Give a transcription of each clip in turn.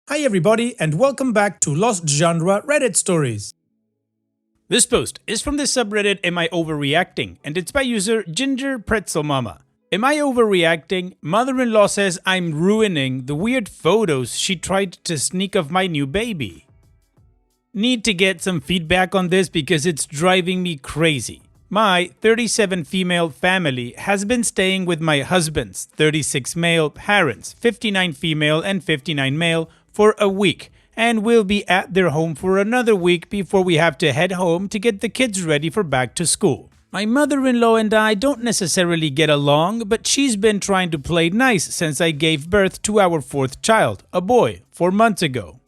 Hi everybody and welcome back to Lost Genre Reddit Stories. This post is from the subreddit Am I Overreacting? And it's by user Ginger Pretzel Mama. Am I overreacting? Mother-in-law says I'm ruining the weird photos she tried to sneak of my new baby. Need to get some feedback on this because it's driving me crazy. My 37 female family has been staying with my husband's 36 male parents, 59 female and 59 male, for a week, and we'll be at their home for another week before we have to head home to get the kids ready for back to school. My mother-in-law and I don't necessarily get along, but she's been trying to play nice since I gave birth to our fourth child, a boy, 4 months ago.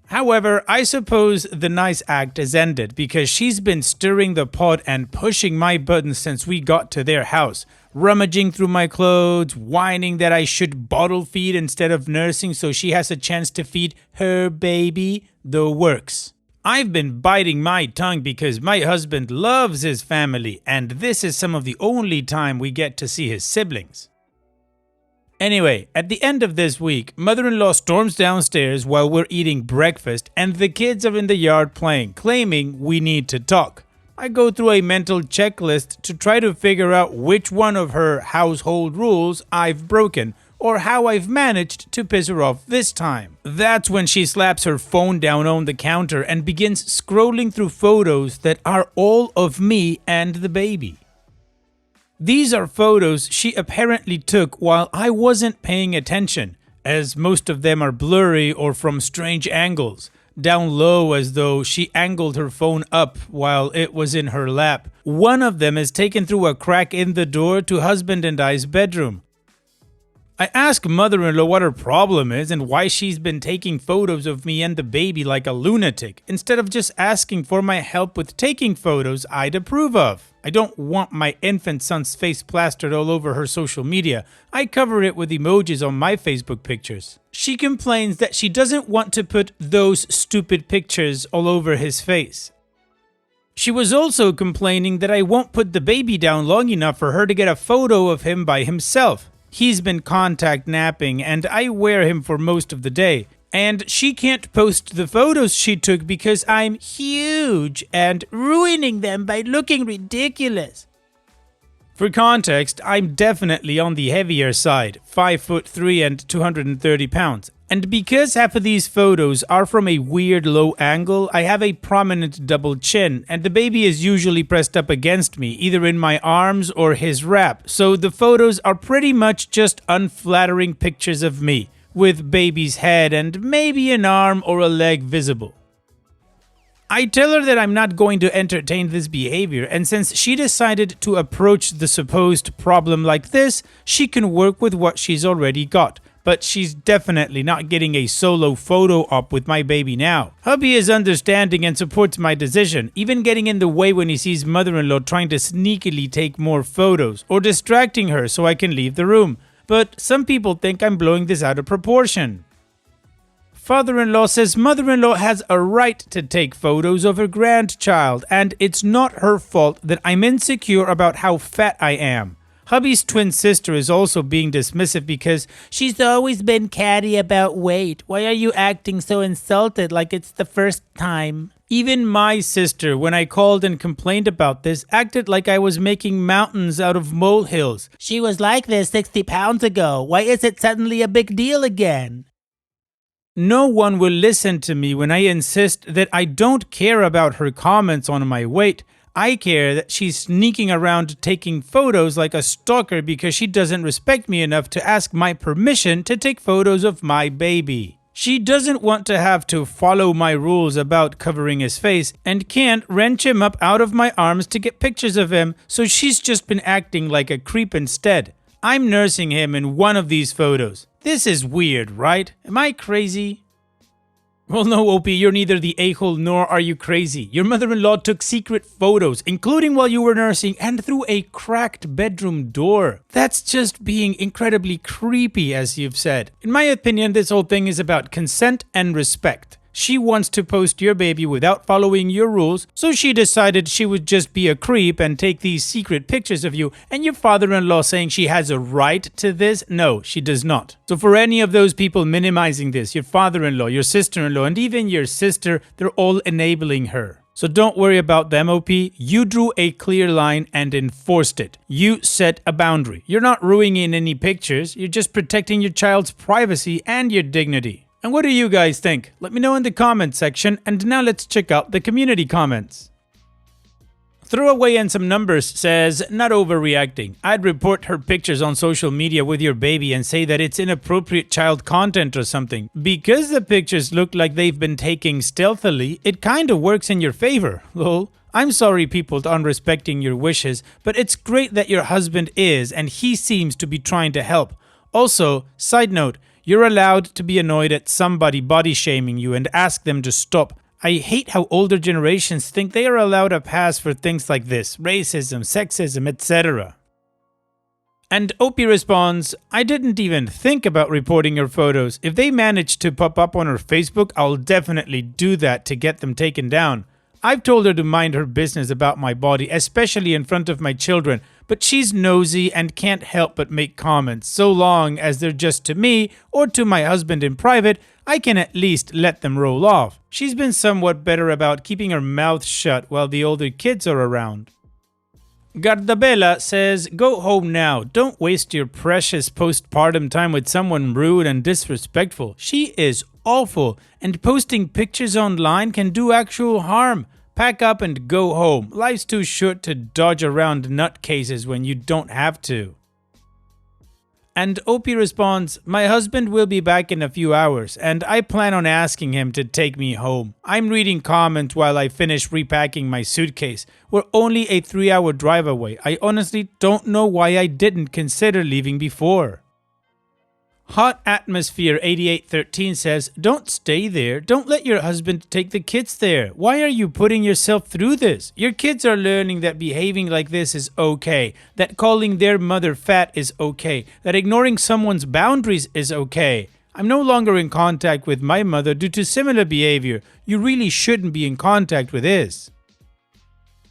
However, I suppose the nice act has ended because she's been stirring the pot and pushing my buttons since we got to their house, rummaging through my clothes, whining that I should bottle feed instead of nursing so she has a chance to feed her baby, the works. I've been biting my tongue because my husband loves his family and this is some of the only time we get to see his siblings. Anyway, at the end of this week, mother-in-law storms downstairs while we're eating breakfast and the kids are in the yard playing, claiming we need to talk. I go through a mental checklist to try to figure out which one of her household rules I've broken or how I've managed to piss her off this time. That's when she slaps her phone down on the counter and begins scrolling through photos that are all of me and the baby. These are photos she apparently took while I wasn't paying attention, as most of them are blurry or from strange angles, down low as though she angled her phone up while it was in her lap. One of them is taken through a crack in the door to husband and I's bedroom. I ask mother-in-law what her problem is and why she's been taking photos of me and the baby like a lunatic, instead of just asking for my help with taking photos I'd approve of. I don't want my infant son's face plastered all over her social media. I cover it with emojis on my Facebook pictures. She complains that she doesn't want to put those stupid pictures all over his face. She was also complaining that I won't put the baby down long enough for her to get a photo of him by himself. He's been contact napping and I wear him for most of the day. And she can't post the photos she took because I'm huge and ruining them by looking ridiculous. For context, I'm definitely on the heavier side, 5'3" and 230 pounds. And because half of these photos are from a weird low angle, I have a prominent double chin, and the baby is usually pressed up against me, either in my arms or his wrap, so the photos are pretty much just unflattering pictures of me, with baby's head and maybe an arm or a leg visible. I tell her that I'm not going to entertain this behavior, and since she decided to approach the supposed problem like this, she can work with what she's already got. But she's definitely not getting a solo photo op with my baby now. Hubby is understanding and supports my decision, even getting in the way when he sees mother-in-law trying to sneakily take more photos or distracting her so I can leave the room. But some people think I'm blowing this out of proportion. Father-in-law says mother-in-law has a right to take photos of her grandchild, and it's not her fault that I'm insecure about how fat I am. Hubby's twin sister is also being dismissive because she's always been catty about weight. Why are you acting so insulted like it's the first time? Even my sister, when I called and complained about this, acted like I was making mountains out of molehills. She was like this 60 pounds ago. Why is it suddenly a big deal again? No one will listen to me when I insist that I don't care about her comments on my weight. I care that she's sneaking around taking photos like a stalker because she doesn't respect me enough to ask my permission to take photos of my baby. She doesn't want to have to follow my rules about covering his face and can't wrench him up out of my arms to get pictures of him, so she's just been acting like a creep instead. I'm nursing him in one of these photos. This is weird, right? Am I crazy? Well, no, OP, you're neither the a-hole nor are you crazy. Your mother-in-law took secret photos, including while you were nursing and through a cracked bedroom door. That's just being incredibly creepy, as you've said. In my opinion, this whole thing is about consent and respect. She wants to post your baby without following your rules, so she decided she would just be a creep and take these secret pictures of you, and your father-in-law saying she has a right to this? No, she does not. So for any of those people minimizing this, your father-in-law, your sister-in-law, and even your sister, they're all enabling her. So don't worry about them, OP. You drew a clear line and enforced it. You set a boundary. You're not ruining any pictures, you're just protecting your child's privacy and your dignity. And what do you guys think? Let me know in the comment section, and now let's check out the community comments. Throwaway and some numbers says, not overreacting. I'd report her pictures on social media with your baby and say that it's inappropriate child content or something. Because the pictures look like they've been taken stealthily, it kind of works in your favor, lol. I'm sorry people aren't respecting your wishes, but it's great that your husband is, and he seems to be trying to help. Also, side note, you're allowed to be annoyed at somebody body shaming you and ask them to stop. I hate how older generations think they are allowed a pass for things like this, racism, sexism, etc. And Opie responds, I didn't even think about reporting her photos. If they manage to pop up on her Facebook, I'll definitely do that to get them taken down. I've told her to mind her business about my body, especially in front of my children, but she's nosy and can't help but make comments. So long as they're just to me or to my husband in private, I can at least let them roll off. She's been somewhat better about keeping her mouth shut while the older kids are around. Gardabella says, go home now. Don't waste your precious postpartum time with someone rude and disrespectful. She is awful, and posting pictures online can do actual harm. Pack up and go home. Life's too short to dodge around nutcases when you don't have to. And Opie responds, my husband will be back in a few hours, and I plan on asking him to take me home. I'm reading comments while I finish repacking my suitcase. We're only a 3-hour drive away. I honestly don't know why I didn't consider leaving before. Hot Atmosphere 8813 says, don't stay there. Don't let your husband take the kids there. Why are you putting yourself through this? Your kids are learning that behaving like this is okay, that calling their mother fat is okay, that ignoring someone's boundaries is okay. I'm no longer in contact with my mother due to similar behavior. You really shouldn't be in contact with his.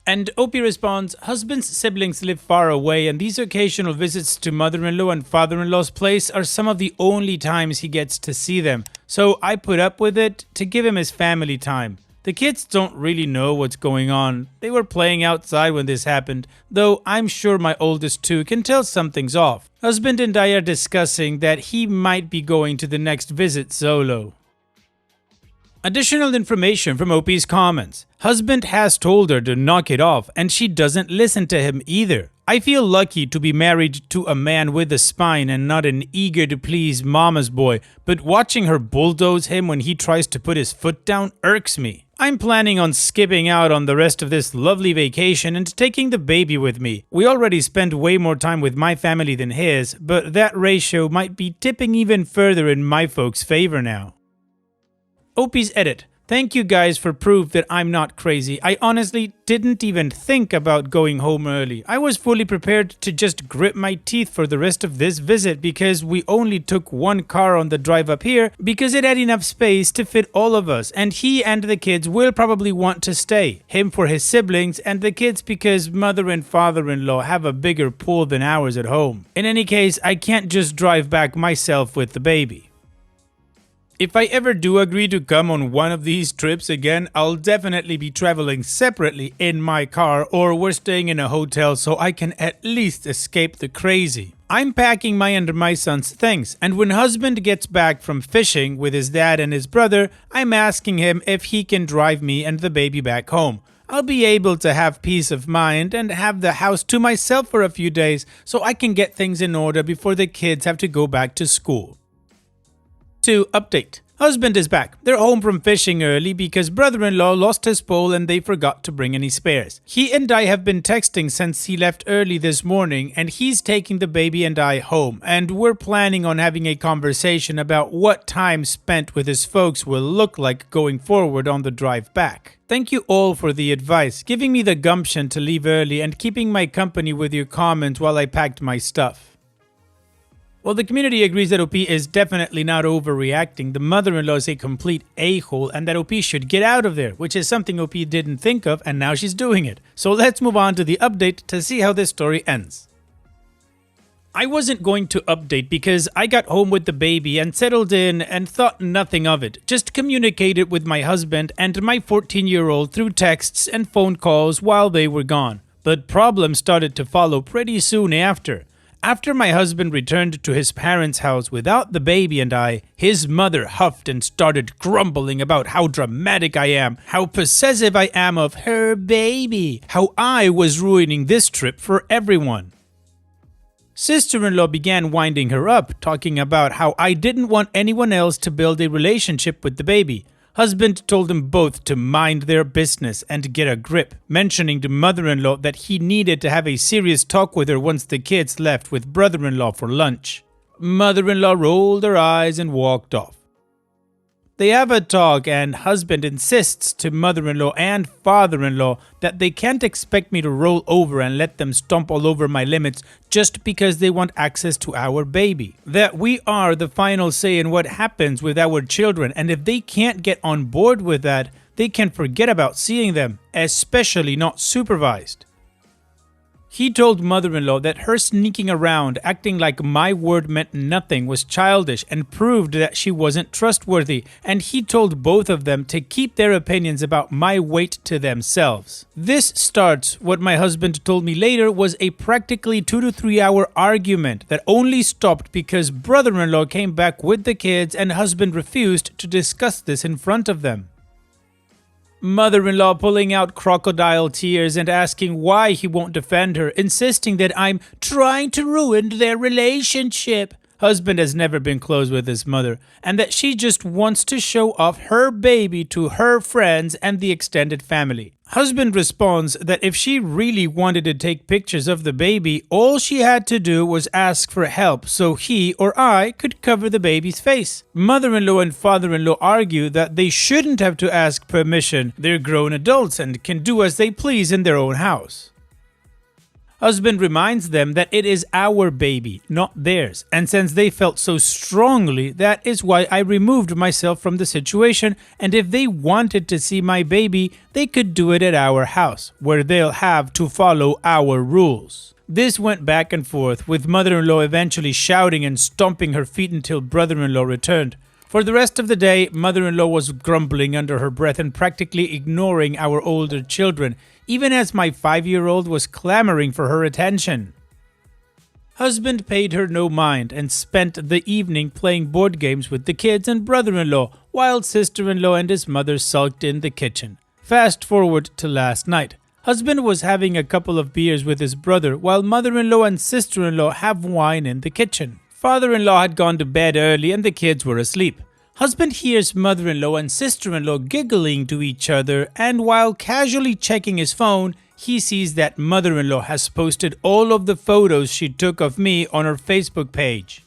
And Opie responds, husband's siblings live far away, and these occasional visits to mother-in-law and father-in-law's place are some of the only times he gets to see them. So I put up with it to give him his family time. The kids don't really know what's going on. They were playing outside when this happened, though I'm sure my oldest two can tell something's off. Husband and I are discussing that he might be going to the next visit solo. Additional information from Opie's comments. Husband has told her to knock it off, and she doesn't listen to him either. I feel lucky to be married to a man with a spine and not an eager to please mama's boy, but watching her bulldoze him when he tries to put his foot down irks me. I'm planning on skipping out on the rest of this lovely vacation and taking the baby with me. We already spend way more time with my family than his, but that ratio might be tipping even further in my folks' favor now. Opie's edit. Thank you guys for proof that I'm not crazy. I honestly didn't even think about going home early. I was fully prepared to just grit my teeth for the rest of this visit because we only took one car on the drive up here because it had enough space to fit all of us, and he and the kids will probably want to stay. Him for his siblings and the kids because mother and father-in-law have a bigger pool than ours at home. In any case, I can't just drive back myself with the baby. If I ever do agree to come on one of these trips again, I'll definitely be traveling separately in my car, or we're staying in a hotel so I can at least escape the crazy. I'm packing my and my son's things, and when husband gets back from fishing with his dad and his brother, I'm asking him if he can drive me and the baby back home. I'll be able to have peace of mind and have the house to myself for a few days so I can get things in order before the kids have to go back to school. 2. Update. Husband is back. They're home from fishing early because brother-in-law lost his pole and they forgot to bring any spares. He and I have been texting since he left early this morning, and he's taking the baby and I home, and we're planning on having a conversation about what time spent with his folks will look like going forward on the drive back. Thank you all for the advice, giving me the gumption to leave early and keeping my company with your comments while I packed my stuff. While the community agrees that OP is definitely not overreacting, the mother-in-law is a complete a-hole and that OP should get out of there, which is something OP didn't think of and now she's doing it. So let's move on to the update to see how this story ends. I wasn't going to update because I got home with the baby and settled in and thought nothing of it. Just communicated with my husband and my 14-year-old through texts and phone calls while they were gone. But problems started to follow pretty soon after. After my husband returned to his parents' house without the baby and I, his mother huffed and started grumbling about how dramatic I am, how possessive I am of her baby, how I was ruining this trip for everyone. Sister-in-law began winding her up, talking about how I didn't want anyone else to build a relationship with the baby. Husband told them both to mind their business and get a grip, mentioning to mother-in-law that he needed to have a serious talk with her once the kids left with brother-in-law for lunch. Mother-in-law rolled her eyes and walked off. They have a talk and husband insists to mother-in-law and father-in-law that they can't expect me to roll over and let them stomp all over my limits just because they want access to our baby. That we are the final say in what happens with our children, and if they can't get on board with that, they can forget about seeing them, especially not supervised. He told mother-in-law that her sneaking around, acting like my word meant nothing, was childish and proved that she wasn't trustworthy, and he told both of them to keep their opinions about my weight to themselves. This starts what my husband told me later was a practically 2 to 3 hour argument that only stopped because brother-in-law came back with the kids and husband refused to discuss this in front of them. Mother-in-law pulling out crocodile tears and asking why he won't defend her, insisting that I'm trying to ruin their relationship. Husband has never been close with his mother, and that she just wants to show off her baby to her friends and the extended family. Husband responds that if she really wanted to take pictures of the baby, all she had to do was ask for help so he or I could cover the baby's face. Mother-in-law and father-in-law argue that they shouldn't have to ask permission. They're grown adults and can do as they please in their own house. Husband reminds them that it is our baby, not theirs, and since they felt so strongly, that is why I removed myself from the situation, and if they wanted to see my baby, they could do it at our house, where they'll have to follow our rules. This went back and forth, with mother-in-law eventually shouting and stomping her feet until brother-in-law returned. For the rest of the day, mother-in-law was grumbling under her breath and practically ignoring our older children, even as my 5-year-old was clamoring for her attention. Husband paid her no mind and spent the evening playing board games with the kids and brother-in-law, while sister-in-law and his mother sulked in the kitchen. Fast forward to last night. Husband was having a couple of beers with his brother, while mother-in-law and sister-in-law have wine in the kitchen. Father-in-law had gone to bed early and the kids were asleep. Husband hears mother-in-law and sister-in-law giggling to each other, and while casually checking his phone, he sees that mother-in-law has posted all of the photos she took of me on her Facebook page.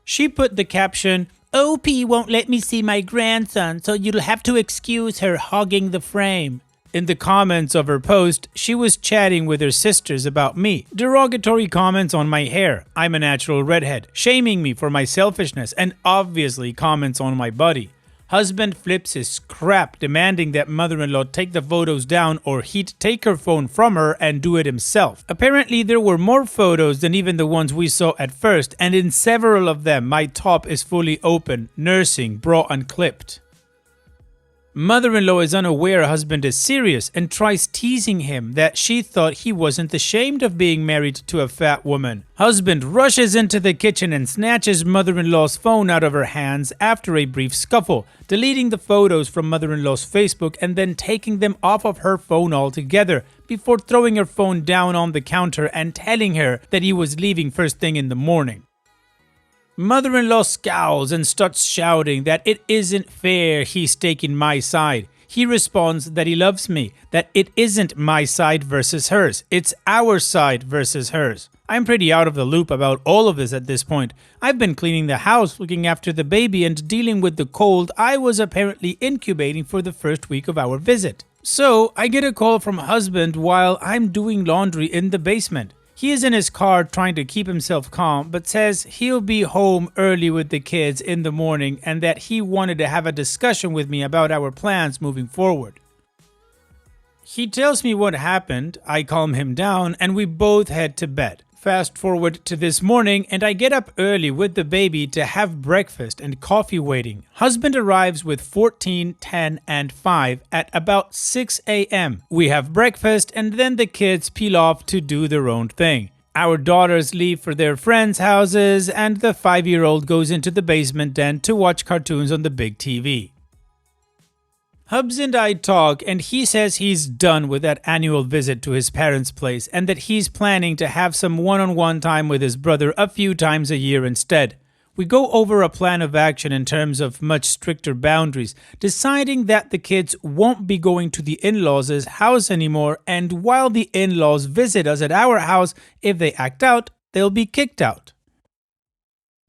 She put the caption, "OP won't let me see my grandson, so you'll have to excuse her hogging the frame." In the comments of her post, she was chatting with her sisters about me, derogatory comments on my hair, I'm a natural redhead, shaming me for my selfishness, and obviously comments on my body. Husband flips his crap, demanding that mother-in-law take the photos down or he'd take her phone from her and do it himself. Apparently there were more photos than even the ones we saw at first, and in several of them my top is fully open, nursing, bra unclipped. Mother-in-law is unaware husband is serious and tries teasing him that she thought he wasn't ashamed of being married to a fat woman. Husband rushes into the kitchen and snatches mother-in-law's phone out of her hands after a brief scuffle, deleting the photos from mother-in-law's Facebook and then taking them off of her phone altogether, before throwing her phone down on the counter and telling her that he was leaving first thing in the morning. Mother-in-law scowls and starts shouting that it isn't fair he's taking my side. He responds that he loves me, that it isn't my side versus hers, it's our side versus hers. I'm pretty out of the loop about all of this at this point. I've been cleaning the house, looking after the baby, and dealing with the cold I was apparently incubating for the first week of our visit. So I get a call from husband while I'm doing laundry in the basement. He is in his car trying to keep himself calm, but says he'll be home early with the kids in the morning and that he wanted to have a discussion with me about our plans moving forward. He tells me what happened, I calm him down, and we both head to bed. Fast forward to this morning, and I get up early with the baby to have breakfast and coffee waiting. Husband arrives with 14, 10, and 5 at about 6 a.m. We have breakfast, and then the kids peel off to do their own thing. Our daughters leave for their friends' houses, and the 5-year-old goes into the basement den to watch cartoons on the big TV. Hubs and I talk, and he says he's done with that annual visit to his parents' place and that he's planning to have some one-on-one time with his brother a few times a year instead. We go over a plan of action in terms of much stricter boundaries, deciding that the kids won't be going to the in-laws' house anymore, and while the in-laws visit us at our house, if they act out, they'll be kicked out.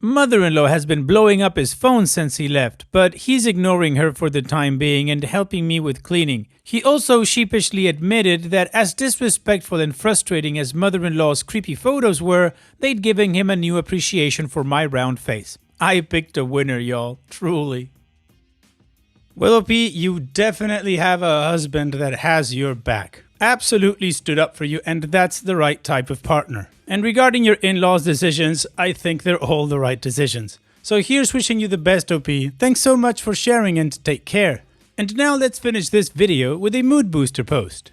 Mother-in-law has been blowing up his phone since he left, but he's ignoring her for the time being and helping me with cleaning. He also sheepishly admitted that as disrespectful and frustrating as mother-in-law's creepy photos were, they'd given him a new appreciation for my round face. I picked a winner, y'all. Truly. Well, OP, you definitely have a husband that has your back. Absolutely stood up for you, and that's the right type of partner. And regarding your in-laws' decisions, I think they're all the right decisions. So here's wishing you the best, OP. Thanks so much for sharing and take care. And now let's finish this video with a mood booster post.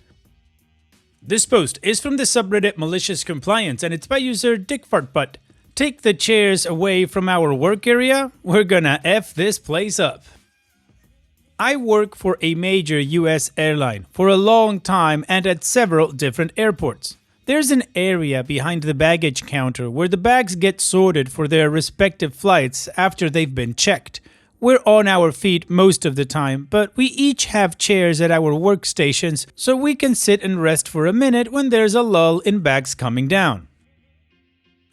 This post is from the subreddit Malicious Compliance, and it's by user DickFartButt. Take the chairs away from our work area, we're gonna F this place up. I work for a major US airline for a long time and at several different airports. There's an area behind the baggage counter where the bags get sorted for their respective flights after they've been checked. We're on our feet most of the time, but we each have chairs at our workstations so we can sit and rest for a minute when there's a lull in bags coming down.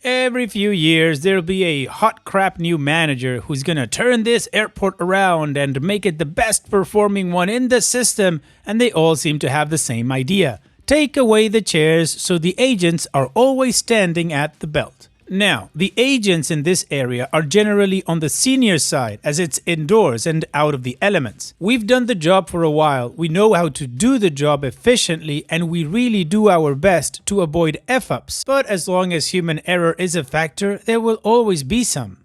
Every few years, there'll be a hot crap new manager who's gonna turn this airport around and make it the best performing one in the system, and they all seem to have the same idea. Take away the chairs so the agents are always standing at the belt. Now, the agents in this area are generally on the senior side as it's indoors and out of the elements. We've done the job for a while, we know how to do the job efficiently, and we really do our best to avoid F-ups. But as long as human error is a factor, there will always be some.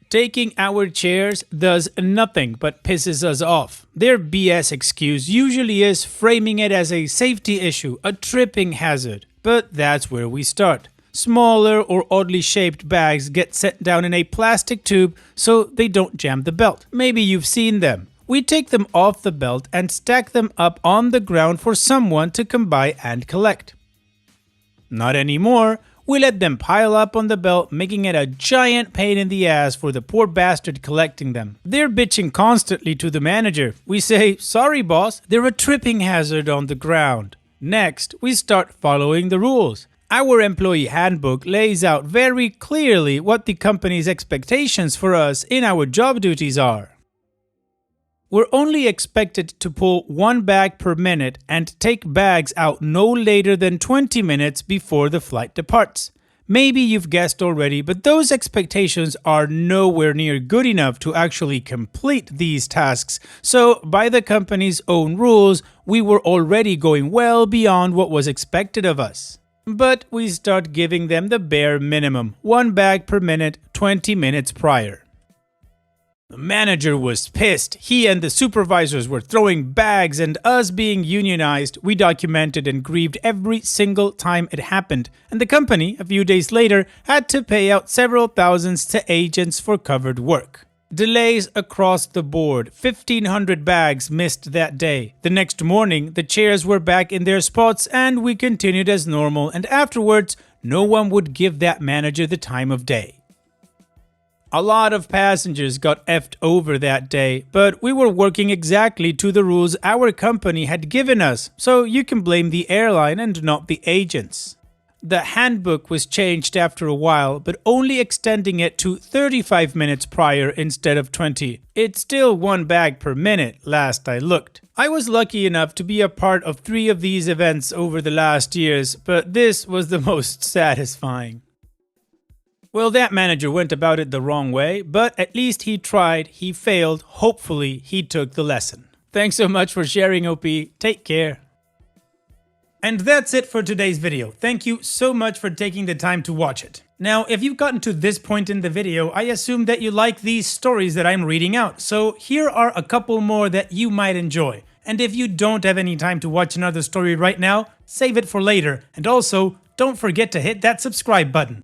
Taking our chairs does nothing but pisses us off. Their BS excuse usually is framing it as a safety issue, a tripping hazard. But that's where we start. Smaller or oddly shaped bags get set down in a plastic tube so they don't jam the belt. Maybe you've seen them. We take them off the belt and stack them up on the ground for someone to come by and collect. Not anymore. We let them pile up on the belt, making it a giant pain in the ass for the poor bastard collecting them. They're bitching constantly to the manager. We say, "Sorry boss, they're a tripping hazard on the ground." Next, we start following the rules. Our employee handbook lays out very clearly what the company's expectations for us in our job duties are. We're only expected to pull one bag per minute and take bags out no later than 20 minutes before the flight departs. Maybe you've guessed already, but those expectations are nowhere near good enough to actually complete these tasks. So, by the company's own rules, we were already going well beyond what was expected of us. But we start giving them the bare minimum, one bag per minute, 20 minutes prior. The manager was pissed. He and the supervisors were throwing bags, and us being unionized, we documented and grieved every single time it happened. And the company, a few days later, had to pay out several thousands to agents for covered work. Delays across the board. 1,500 bags missed that day. The next morning, the chairs were back in their spots and we continued as normal, and afterwards, no one would give that manager the time of day. A lot of passengers got effed over that day, but we were working exactly to the rules our company had given us, so you can blame the airline and not the agents. The handbook was changed after a while, but only extending it to 35 minutes prior instead of 20. It's still 1 bag per minute, last I looked. I was lucky enough to be a part of 3 of these events over the last years, but this was the most satisfying. Well, that manager went about it the wrong way, but at least he tried, he failed, hopefully he took the lesson. Thanks so much for sharing, OP. Take care. And that's it for today's video. Thank you so much for taking the time to watch it. Now, if you've gotten to this point in the video, I assume that you like these stories that I'm reading out, so here are a couple more that you might enjoy. And if you don't have any time to watch another story right now, save it for later, and also, don't forget to hit that subscribe button.